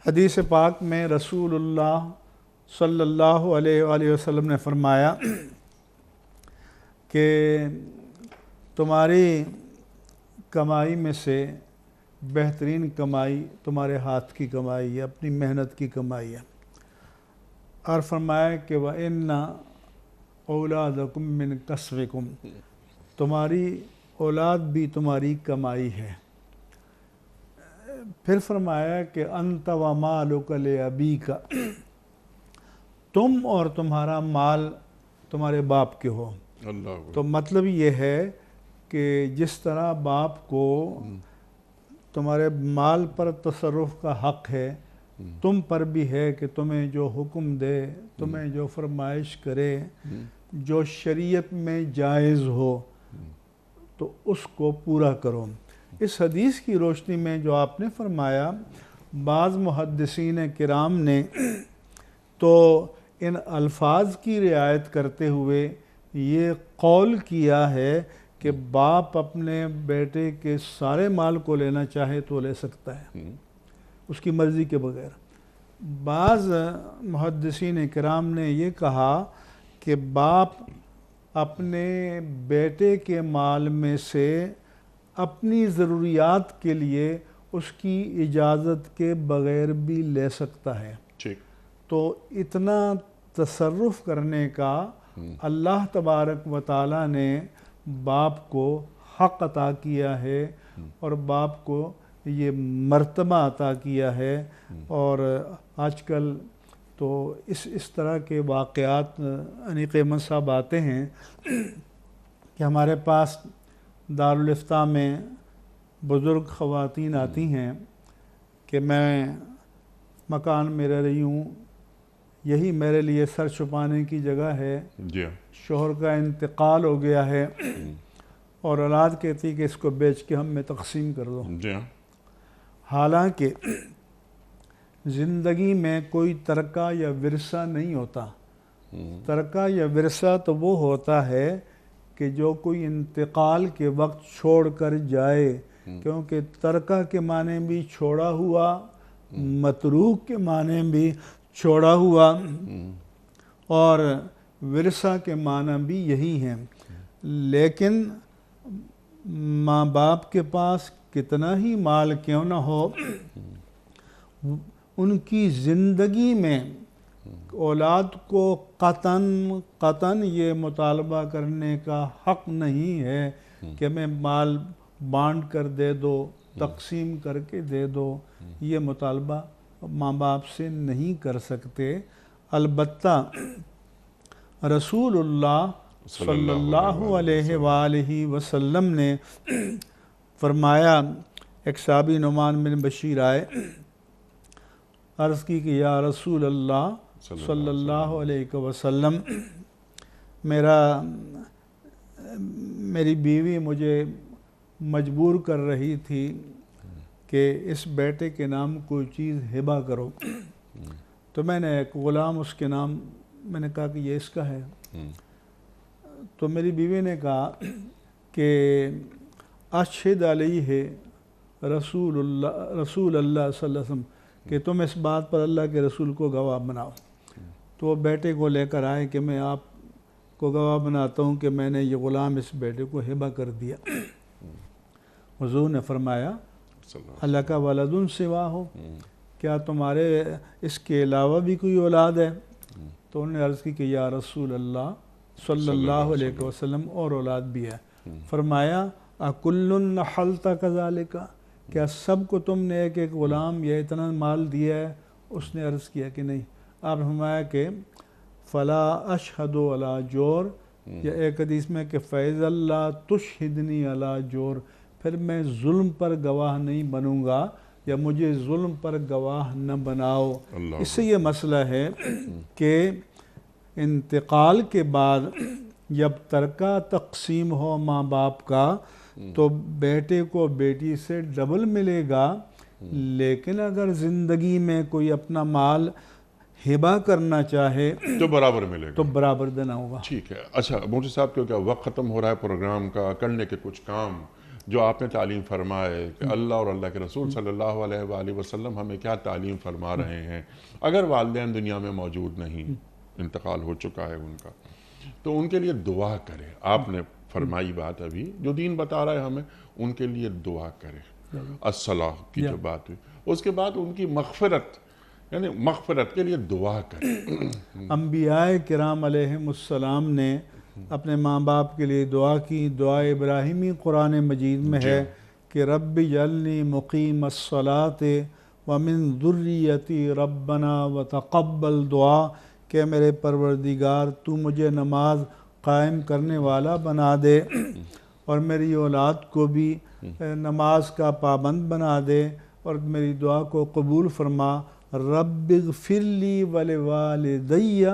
حدیث پاک میں رسول اللہ صلی اللہ علیہ وآلہ وسلم نے فرمایا کہ تمہاری کمائی میں سے بہترین کمائی تمہارے ہاتھ کی کمائی ہے، اپنی محنت کی کمائی ہے، اور فرمایا کہ وَإِنَّ أَوْلَادَكُمْ مِنْ كَسْبِكُمْ، تمہاری اولاد بھی تمہاری کمائی ہے۔ پھر فرمایا کہ أَنْتَ وَمَالُكَ لِأَبِيكَ، تم اور تمہارا مال تمہارے باپ کے ہو۔ تو مطلب یہ ہے کہ جس طرح باپ کو تمہارے مال پر تصرف کا حق ہے، تم پر بھی ہے کہ تمہیں جو حکم دے، تمہیں جو فرمائش کرے، جو شریعت میں جائز ہو تو اس کو پورا کرو۔ اس حدیث کی روشنی میں جو آپ نے فرمایا، بعض محدثین کرام نے تو ان الفاظ کی رعایت کرتے ہوئے یہ قول کیا ہے کہ باپ اپنے بیٹے کے سارے مال کو لینا چاہے تو لے سکتا ہے اس کی مرضی کے بغیر۔ بعض محدثین کرام نے یہ کہا کہ باپ اپنے بیٹے کے مال میں سے اپنی ضروریات کے لیے اس کی اجازت کے بغیر بھی لے سکتا ہے۔ تو اتنا تصرف کرنے کا اللہ تبارک و تعالیٰ نے باپ کو حق عطا کیا ہے اور باپ کو یہ مرتبہ عطا کیا ہے۔ اور آج کل تو اس طرح کے واقعات قیمت صاحب آتے ہیں کہ ہمارے پاس دارالافتاء میں بزرگ خواتین آتی ہیں کہ میں مکان میں رہ رہی ہوں، یہی میرے لیے سر چھپانے کی جگہ ہے، شوہر کا انتقال ہو گیا ہے اور اولاد کہتی کہ اس کو بیچ کے ہم میں تقسیم کر دو۔ حالانکہ زندگی میں کوئی ترکہ یا ورثہ نہیں ہوتا۔ ترکہ یا ورثہ تو وہ ہوتا ہے کہ جو کوئی انتقال کے وقت چھوڑ کر جائے، کیونکہ ترکہ کے معنی بھی چھوڑا ہوا، متروک کے معنی بھی چھوڑا ہوا، اور ورثہ کے معنی بھی یہی ہیں۔ لیکن ماں باپ کے پاس کتنا ہی مال کیوں نہ ہو، ان کی زندگی میں اولاد کو قطعاً یہ مطالبہ کرنے کا حق نہیں ہے کہ میں مال بانٹ کر دے دو، تقسیم کر کے دے دو۔ یہ مطالبہ ماں باپ سے نہیں کر سکتے۔ البتہ رسول اللہ صلی اللہ علیہ وآلہ وسلم نے فرمایا، ایک صحابی نعمان بن بشیر آئے، عرض کی کہ یا رسول اللہ صلی اللہ علیہ وسلم، میری بیوی مجھے مجبور کر رہی تھی کہ اس بیٹے کے نام کوئی چیز ہبہ کرو، تو میں نے ایک غلام اس کے نام میں نے کہا کہ یہ اس کا ہے۔ تو میری بیوی نے کہا کہ اشہد علیہ رسول اللہ صلی اللہ علیہ وسلم، کہ تم اس بات پر اللہ کے رسول کو گواہ بناؤ۔ تو وہ بیٹے کو لے کر آئے کہ میں آپ کو گواہ بناتا ہوں کہ میں نے یہ غلام اس بیٹے کو ہبہ کر دیا۔ حضور نے فرمایا اللہ کا ولدن سوا ہو، کیا تمہارے اس کے علاوہ بھی کوئی اولاد ہے؟ تو انہوں نے عرض کی کہ یا رسول اللہ صلی اللہ علیہ وسلم اور اولاد بھی ہے۔ فرمایا اکل نحلت کذالک، کیا سب کو تم نے ایک ایک غلام یا اتنا مال دیا ہے؟ اس نے عرض کیا کہ نہیں۔ آپ نے فرمایا کہ فلا اشہد علی جور، یا ایک حدیث میں کہ فیض اللہ تشہدنی علی جور، پھر میں ظلم پر گواہ نہیں بنوں گا، یا مجھے ظلم پر گواہ نہ بناؤ۔ اس سے یہ مسئلہ ہے کہ انتقال کے بعد جب ترکہ تقسیم ہو ماں باپ کا تو بیٹے کو بیٹی سے ڈبل ملے گا، لیکن اگر زندگی میں کوئی اپنا مال ہبہ کرنا چاہے تو برابر ملے گا، تو برابر دینا ہوگا۔ ٹھیک ہے۔ اچھا مفتی صاحب، کیونکہ وقت ختم ہو رہا ہے پروگرام کا، کرنے کے کچھ کام جو آپ نے تعلیم فرمائے کہ اللہ اور اللہ کے رسول صلی اللہ علیہ وآلہ وسلم ہمیں کیا تعلیم فرما رہے ہیں، اگر والدین دنیا میں موجود نہیں، انتقال ہو چکا ہے ان کا، تو ان کے لیے دعا کرے۔ آپ نے فرمائی بات ابھی جو دین بتا رہا ہے ہمیں، ان کے لیے دعا کرے، الصلاح کی جو بات ہوئی، اس کے بعد ان کی مغفرت، یعنی مغفرت کے لیے دعا کرے۔ انبیاء کرام علیہم السلام نے اپنے ماں باپ کے لیے دعا کی۔ دعا ابراہیمی قرآن مجید میں ہے کہ رب اجعلنی مقیم الصلاۃ ومن ذریتی ربنا وتقبل دعا، کہ میرے پروردگار تو مجھے نماز قائم کرنے والا بنا دے اور میری اولاد کو بھی نماز کا پابند بنا دے اور میری دعا کو قبول فرما رب اغفر لی ولوالدی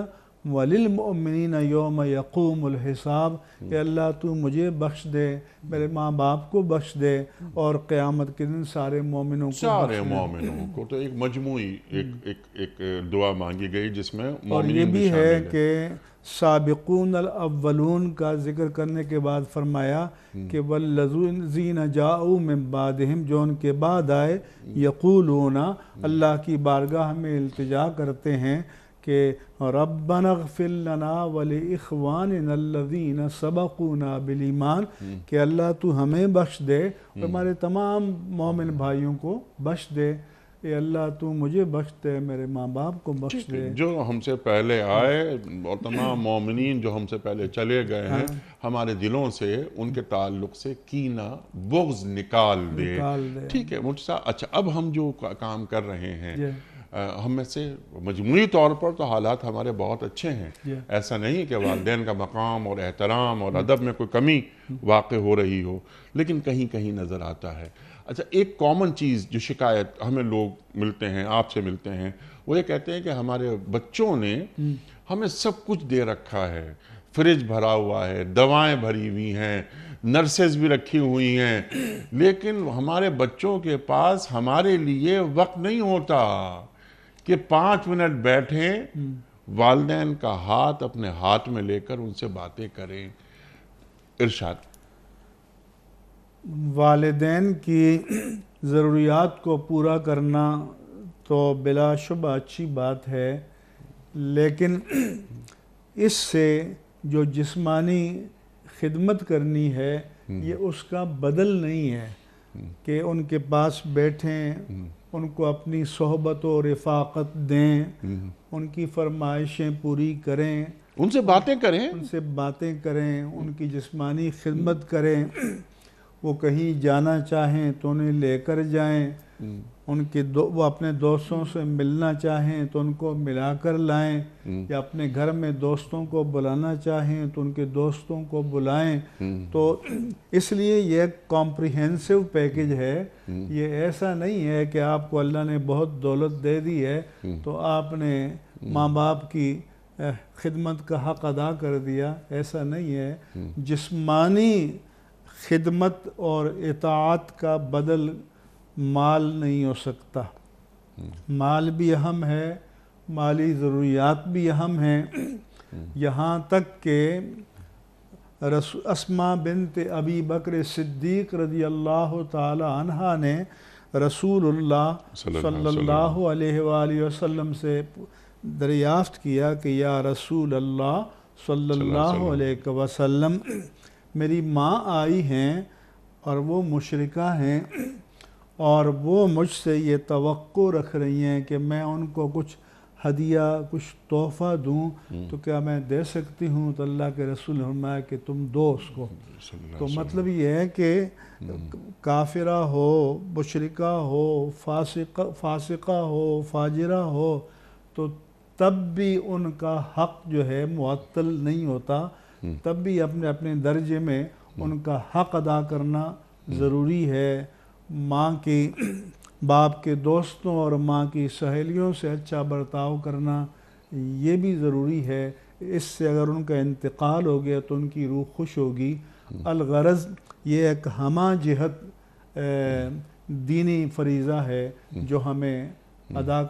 وللمؤمنین یوم یقوم الحساب، کہ اللہ تو مجھے بخش دے، میرے ماں باپ کو بخش دے، اور قیامت کے دن سارے مومنوں کو سارے بخش دے۔ مومنوں کو، تو ایک مجموعی ایک دعا مانگی گئی جس میں اور یہ مومنین بھی بھی ہے شامل ہیں۔ کہ سابقون الاولون کا ذکر کرنے کے بعد فرمایا کہ والذین جاؤوا من بعدہم، جو ان کے بعد آئے، یقولون، اللہ کی بارگاہ میں التجا کرتے ہیں کہ ربنا اغفر لنا ولاخواننا الذین سبقونا بالایمان، کہ اللہ تو ہمیں بخش دے اور ہمارے تمام مومن بھائیوں کو بخش دے، اے اللہ تو مجھے بخش دے، میرے ماں باپ کو بخش دے۔ جو ہم سے پہلے آئے اور تمام مومنین جو ہم سے پہلے چلے گئے ہیں، ہمارے دلوں سے ان کے تعلق سے کینہ بغض نکال دے۔ ٹھیک ہے مرتضیٰ، اچھا اب ہم جو کام کر رہے ہیں، ہم میں سے مجموعی طور پر تو حالات ہمارے بہت اچھے ہیں، ایسا نہیں کہ والدین کا مقام اور احترام اور ادب میں کوئی کمی واقع ہو رہی ہو، لیکن کہیں کہیں نظر آتا ہے۔ اچھا، ایک کامن چیز جو شکایت ہمیں لوگ ملتے ہیں، آپ سے ملتے ہیں، وہ یہ کہتے ہیں کہ ہمارے بچوں نے ہمیں سب کچھ دے رکھا ہے، فریج بھرا ہوا ہے، دوائیں بھری ہوئی ہیں، نرسز بھی رکھی ہوئی ہیں، لیکن ہمارے بچوں کے پاس ہمارے لیے وقت نہیں ہوتا کہ 5 منٹ بیٹھیں، والدین کا ہاتھ اپنے ہاتھ میں لے کر ان سے باتیں کریں۔ ارشاد۔ والدین کی ضروریات کو پورا کرنا تو بلا شبہ اچھی بات ہے، لیکن اس سے جو جسمانی خدمت کرنی ہے یہ اس کا بدل نہیں ہے کہ ان کے پاس بیٹھیں، ان کو اپنی صحبت و رفاقت دیں، ان کی فرمائشیں پوری کریں، ان سے باتیں کریں، ان سے باتیں کریں، ان کی جسمانی خدمت کریں، وہ کہیں جانا چاہیں تو انہیں لے کر جائیں، وہ اپنے دوستوں سے ملنا چاہیں تو ان کو ملا کر لائیں، یا اپنے گھر میں دوستوں کو بلانا چاہیں تو ان کے دوستوں کو بلائیں۔ تو اس لیے یہ ایک کمپریہنسو پیکج ہے، یہ ایسا نہیں ہے کہ آپ کو اللہ نے بہت دولت دے دی ہے تو آپ نے ماں باپ کی خدمت کا حق ادا کر دیا، ایسا نہیں ہے۔ جسمانی خدمت اور اطاعت کا بدل مال نہیں ہو سکتا، مال بھی اہم ہے، مالی ضروریات بھی اہم ہیں، یہاں تک کہ اسماء بنت ابی بکر صدیق رضی اللہ تعالی عنہ نے رسول اللہ صلی اللہ علیہ وآلہ وسلم سے دریافت کیا کہ یا رسول اللہ صلی اللہ علیہ وسلم، میری ماں آئی ہیں اور وہ مشرکہ ہیں اور وہ مجھ سے یہ توقع رکھ رہی ہیں کہ میں ان کو کچھ ہدیہ، کچھ تحفہ دوں، تو کیا میں دے سکتی ہوں؟ تو اللہ کے رسول نے فرمایا کہ تم دو اس کو۔ تو مطلب یہ ہے کہ کافرہ ہو، مشرکہ ہو، فاسقہ ہو، فاجرہ ہو، تو تب بھی ان کا حق جو ہے معطل نہیں ہوتا، تب بھی اپنے اپنے درجے میں ان کا حق ادا کرنا ضروری ہے۔ ماں کی، باپ کے دوستوں اور ماں کی سہیلیوں سے اچھا برتاؤ کرنا یہ بھی ضروری ہے، اس سے اگر ان کا انتقال ہو گیا تو ان کی روح خوش ہوگی۔ الغرض یہ ایک ہمہ جہت دینی فریضہ ہے جو ہمیں ادا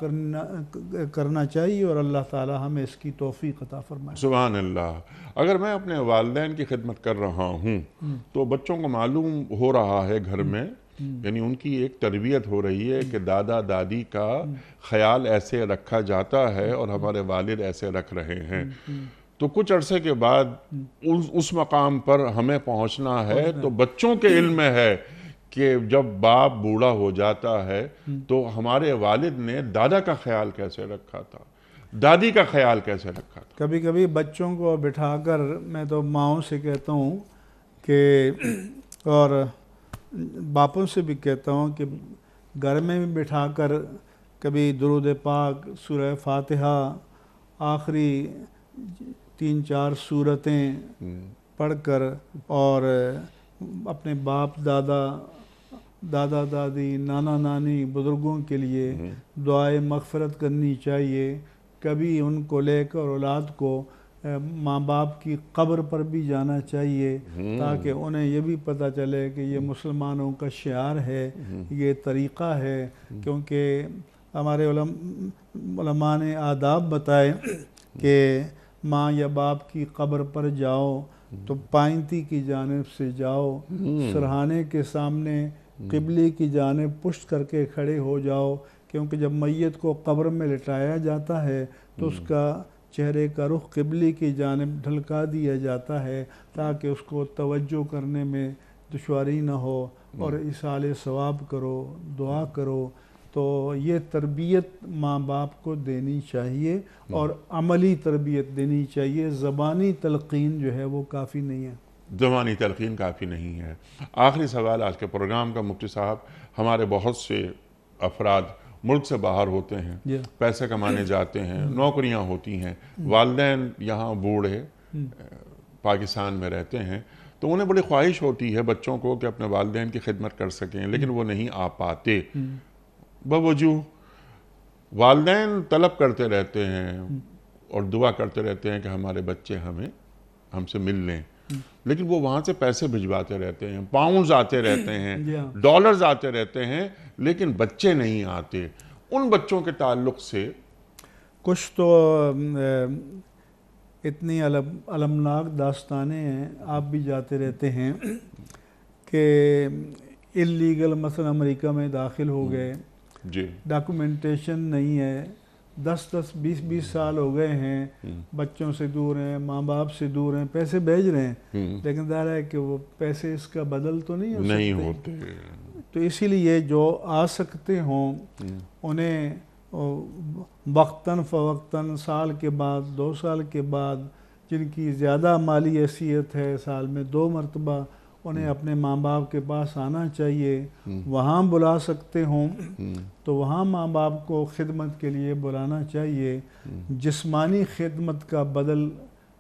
کرنا چاہیے، اور اللہ تعالی ہمیں اس کی توفیق عطا فرمائے۔ سبحان اللہ۔ اگر میں اپنے والدین کی خدمت کر رہا ہوں تو بچوں کو معلوم ہو رہا ہے گھر میں، یعنی ان کی ایک تربیت ہو رہی ہے کہ دادا دادی کا خیال ایسے رکھا جاتا ہے اور ہمارے والد ایسے رکھ رہے ہیں، تو کچھ عرصے کے بعد اس مقام پر ہمیں پہنچنا ہے، تو بچوں کے علم میں ہے کہ جب باپ بوڑھا ہو جاتا ہے تو ہمارے والد نے دادا کا خیال کیسے رکھا تھا، دادی کا خیال کیسے رکھا تھا۔ کبھی کبھی بچوں کو بٹھا کر، میں تو ماؤں سے کہتا ہوں کہ، اور باپوں سے بھی کہتا ہوں کہ گھر میں بھی بٹھا کر کبھی درود پاک، سورہ فاتحہ، آخری 3-4 سورتیں پڑھ کر، اور اپنے باپ دادا دادا دادی، نانا نانی، بزرگوں کے لیے دعائے مغفرت کرنی چاہیے. کبھی ان کو لے کر اولاد کو ماں باپ کی قبر پر بھی جانا چاہیے تاکہ انہیں یہ بھی پتہ چلے کہ یہ مسلمانوں کا شعار ہے، یہ طریقہ ہے. کیونکہ ہمارے علماء نے آداب بتائے کہ ماں یا باپ کی قبر پر جاؤ تو پائنتی کی جانب سے جاؤ، سرہانے کے سامنے قبلے کی جانب پشت کر کے کھڑے ہو جاؤ، کیونکہ جب میت کو قبر میں لٹایا جاتا ہے تو اس کا چہرے کا رخ قبلے کی جانب ڈھلکا دیا جاتا ہے تاکہ اس کو توجہ کرنے میں دشواری نہ ہو، اور ایصال ثواب کرو، دعا کرو. تو یہ تربیت ماں باپ کو دینی چاہیے اور عملی تربیت دینی چاہیے. زبانی تلقین جو ہے وہ کافی نہیں ہے. زبانی تلقین کافی نہیں ہے. آخری سوال آج کے پروگرام کا مفتی صاحب، ہمارے بہت سے افراد ملک سے باہر ہوتے ہیں، پیسے کمانے جاتے ہیں، نوکریاں ہوتی ہیں، والدین یہاں بوڑھے پاکستان میں رہتے ہیں، تو انہیں بڑی خواہش ہوتی ہے بچوں کو کہ اپنے والدین کی خدمت کر سکیں، لیکن وہ نہیں آ پاتے. بوجوہ والدین طلب کرتے رہتے ہیں اور دعا کرتے رہتے ہیں کہ ہمارے بچے ہم سے مل لیں، لیکن وہ وہاں سے پیسے بھجواتے رہتے ہیں، پاؤنڈز آتے رہتے ہیں، ڈالرز آتے رہتے ہیں، لیکن بچے نہیں آتے. ان بچوں کے تعلق سے کچھ تو اتنی المناک داستانیں ہیں، آپ بھی جاتے رہتے ہیں، کہ اللیگل مثلا امریکہ میں داخل ہو گئے، جی ڈاکومنٹیشن نہیں ہے، 10-20 سال ہو گئے ہیں، بچوں سے دور ہیں، ماں باپ سے دور ہیں، پیسے بھیج رہے ہیں، لیکن ظاہر ہے کہ وہ پیسے اس کا بدل تو نہیں ہوتے. تو اسی لیے جو آ سکتے ہوں انہیں وقتاً فوقتاً، سال کے بعد، 2 سال کے بعد، جن کی زیادہ مالی حیثیت ہے، سال میں 2 مرتبہ انہیں اپنے ماں باپ کے پاس آنا چاہیے. وہاں بلا سکتے ہوں تو وہاں ماں باپ کو خدمت کے لیے بلانا چاہیے. جسمانی خدمت کا بدل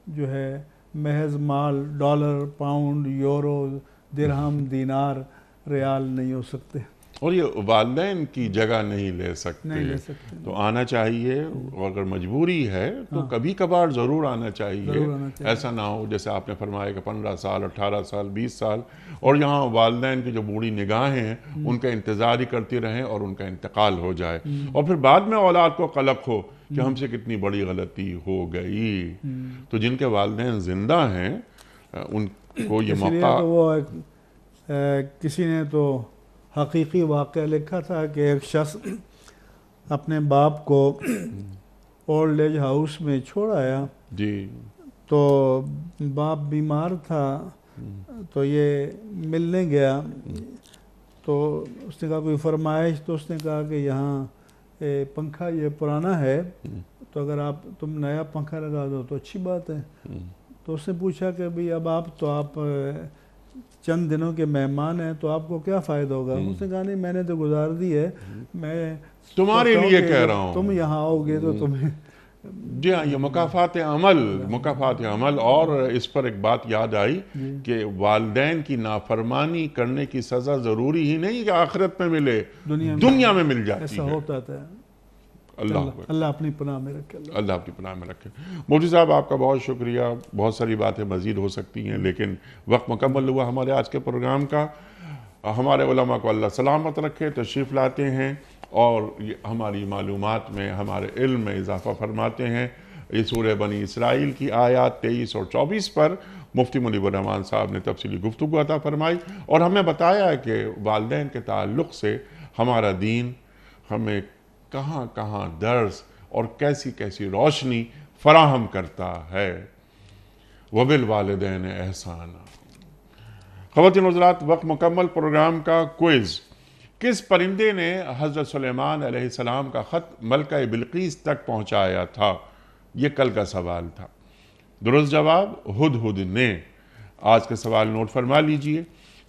جو ہے محض مال، ڈالر، پاؤنڈ، یورو، درہم، دینار، ریال نہیں ہو سکتے، اور یہ والدین کی جگہ نہیں لے سکتے. تو آنا چاہیے، اور اگر مجبوری ہے تو کبھی کبھار ضرور آنا چاہیے. ایسا نہ ہو جیسے آپ نے فرمایا کہ 15 سال، 18 سال، 20 سال، اور یہاں والدین کی جو بوڑھی نگاہیں ہیں ان کا انتظار ہی کرتی رہیں اور ان کا انتقال ہو جائے، اور پھر بعد میں اولاد کو قلق ہو کہ ہم سے کتنی بڑی غلطی ہو گئی. تو جن کے والدین زندہ ہیں ان کو یہ موقع. کسی نے تو حقیقی واقعہ لکھا تھا کہ ایک شخص اپنے باپ کو اولڈ ایج ہاؤس میں چھوڑ آیا. جی. تو باپ بیمار تھا تو یہ ملنے گیا، تو اس نے کہا کوئی فرمائش، تو اس نے کہا کہ یہاں پنکھا یہ پرانا ہے، تو اگر تم نیا پنکھا لگا دو تو اچھی بات ہے. تو اس نے پوچھا کہ بھئی اب آپ چند دنوں کے مہمان ہیں تو آپ کو کیا فائدہ ہوگا؟ اس نے کہا نہیں، میں نے تو گزار دی ہے، میں تمہارے لیے کہہ رہا ہوں، تم یہاں آؤ گے تو تمہیں. جی ہاں، یہ مکافات عمل. اور اس پر ایک بات یاد آئی کہ والدین کی نافرمانی کرنے کی سزا ضروری ہی نہیں کہ آخرت میں ملے، دنیا میں مل جاتی ہے. ایسا ہوتا تھا. اللہ اپنی پناہ میں رکھے. اللہ اپنی پناہ میں رکھے. مفتی صاحب آپ کا بہت شکریہ. بہت ساری باتیں مزید ہو سکتی ہیں لیکن وقت مکمل ہوا ہمارے آج کے پروگرام کا. ہمارے علماء کو اللہ سلامت رکھے، تشریف لاتے ہیں اور ہماری معلومات میں، ہمارے علم میں اضافہ فرماتے ہیں. یہ سورہ بنی اسرائیل کی آیات 23 اور 24 پر مفتی منیب الرحمان صاحب نے تفصیلی گفتگو عطا فرمائی اور ہمیں بتایا کہ والدین کے تعلق سے ہمارا دین ہمیں کہاں کہاں درس اور کیسی کیسی روشنی فراہم کرتا ہے. وَبِالْوَالِدَيْنِ احسانا. خواتین حضرات، وقت مکمل پروگرام کا کوئز. کس پرندے نے حضرت سلیمان علیہ السلام کا خط ملکہ بلقیس تک پہنچایا تھا؟ یہ کل کا سوال تھا. درست جواب ہدہد نے. آج کا سوال نوٹ فرما لیجئے.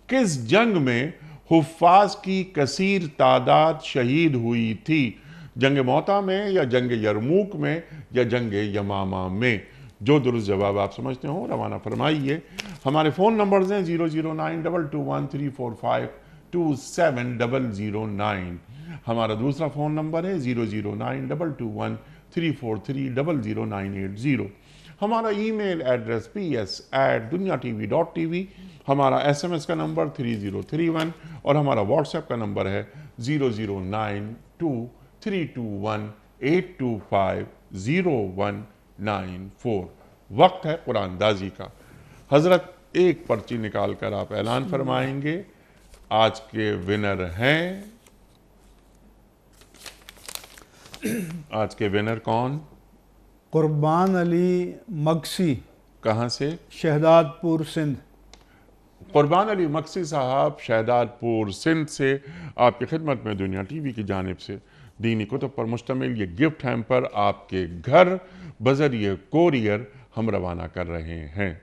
کس جنگ میں حفاظ کی کثیر تعداد شہید ہوئی تھی؟ جنگ موتا میں یا جنگ یرموک میں یا جنگ یمامہ میں؟ جو درست جواب آپ سمجھتے ہوں روانہ فرمائیے. ہمارے فون نمبرز ہیں 009221345 00927 ہمارا دوسرا فون نمبر ہے 009221343000980. ہمارا ای میل ایڈریس ps@dunyatv.tv. ہمارا SMS کا نمبر 3031 اور ہمارا واٹس ایپ کا نمبر ہے 0092321825019 وقت ہے قرآن دازی کا. حضرت ایک پرچی نکال کر آپ اعلان فرمائیں گے. آج کے ونر ہیں، آج کے ونر کون؟ قربان علی مکسی، کہاں سے؟ شہداد پور سندھ. قربان علی مکسی صاحب شہداد پور سندھ سے آپ کی خدمت میں دنیا ٹی وی کی جانب سے دینی کتب پر مشتمل یہ گفٹ ہیمپر آپ کے گھر بذریعہ کوریئر ہم روانہ کر رہے ہیں.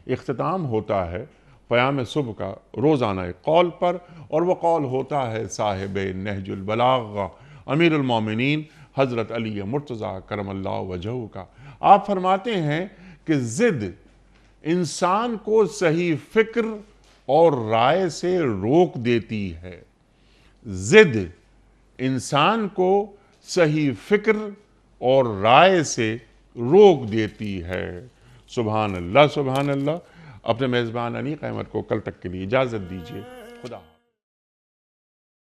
اختتام ہوتا ہے قیام صبح کا روزانہ قول پر، اور وہ قول ہوتا ہے صاحب نہج البلاغ امیر المومنین حضرت علی مرتضیٰ کرم اللہ وجہہ کا. آپ فرماتے ہیں کہ ضد انسان کو صحیح فکر اور رائے سے روک دیتی ہے. ضد انسان کو صحیح فکر اور رائے سے روک دیتی ہے. سبحان اللہ سبحان اللہ. اپنے میزبان انیق احمد کو کل تک کے لیے اجازت دیجیے. خدا